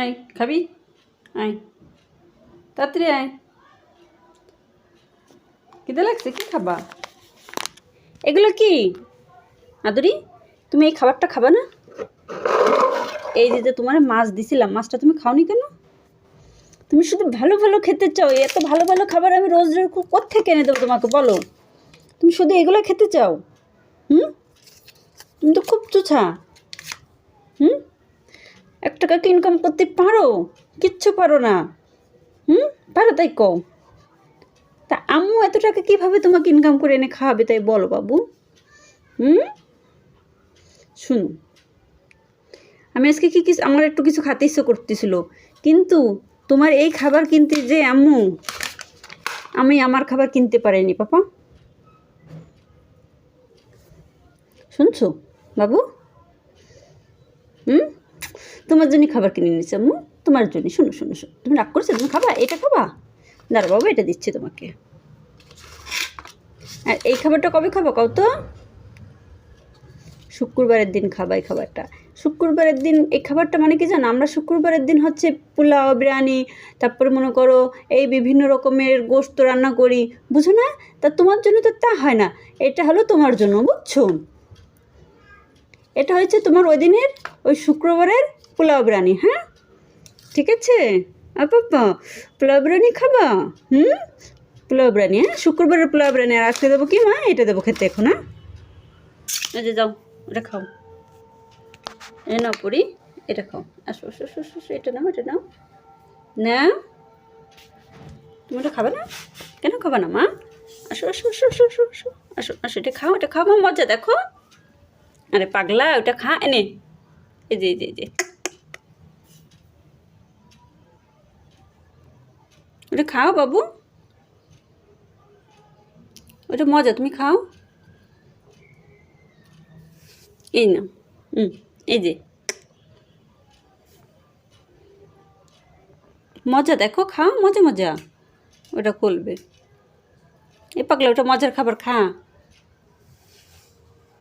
আয় খাবি, আয় তাড়াতাড়ি আয়। খিদে লাগছে, কি খাবা? এগুলো কি আদুরি? তুমি এই খাবারটা খাবা না? এই যে তোমার মাছ দিছিলাম, মাছটা তুমি খাওনি কেন? তুমি শুধু ভালো ভালো খেতে চাও, এত ভালো ভালো খাবার আমি রোজ রোজ কোত্থেকে এনে দেবো তোমাকে বলো? তুমি শুধু এগুলো খেতে চাও? তুমি তো খুব চুছা। এক টাকা কি ইনকাম করতে পারো? কিচ্ছু পারো না। পারো তাই কও। তা আম্মু এত টাকা কীভাবে তোমাকে ইনকাম করে এনে খাওয়াবে তাই বলো বাবু? শুনো, আমি আজকে কি কিছু আমার একটু কিছু খেতে ইচ্ছে করতেছিল, কিন্তু তোমার এই খাবার কিনতে যে আম্মু, আমি আমার খাবার কিনতে পারিনি পাপা। শুনছো বাবু? তোমার জন্য খাবার কিনে নিচ্ছে আম্মু, তোমার জন্য। শোনো শোনো শোনো, তুমি রাগ করছো? তুমি খাবা? এটা খাবা? দাঁড়া বাবু, এটা দিচ্ছি তোমাকে। আর এই খাবারটা কবে খাবো কও তো? শুক্রবারের দিন খাবা এই খাবারটা। শুক্রবারের দিন এই খাবারটা মানে কি জানো? আমরা শুক্রবারের দিন হচ্ছে পোলাও, বিরিয়ানি, তারপরে মনে করো এই বিভিন্ন রকমের গোশত রান্না করি, বুঝো না? তা তোমার জন্য তো তা হয় না, এটা হলো তোমার জন্য, বুঝছো? এটা হচ্ছে তোমার ওই দিনের, ওই শুক্রবারের পোলাও বিরিয়ানি। হ্যাঁ ঠিক আছে আপা, পোলাও বিরিয়ানি খাবা? পোলাও বিরিয়ানি, হ্যাঁ শুক্রবারের পোলাও বিরিয়ানি। আর আজকে দেবো কি মা? এটা দেবো খেতে এখন। হ্যাঁ এই যে যাও, এটা খাও। এ নাও পড়ি, এটা খাও। আসো আসো আসো আসো, এটা নাও, এটা নাও না। তুমি এটা খাবে না? কেন খাবে না মা? আসো আসো আসো আসো আসো আসো আসো আসো, এটা খাও, এটা খাও মা, মজা দেখো। আরে পাগলা, ওটা খা, এনে এই যে এই যে এই যে, ওটা খাও বাবু, ওটা মজা, তুমি খাও। এই না, এই যে মজা দেখো, খাও, মজা মজা, ওটা করবে। এ পাগলা, ওটা মজার খাবার, খা।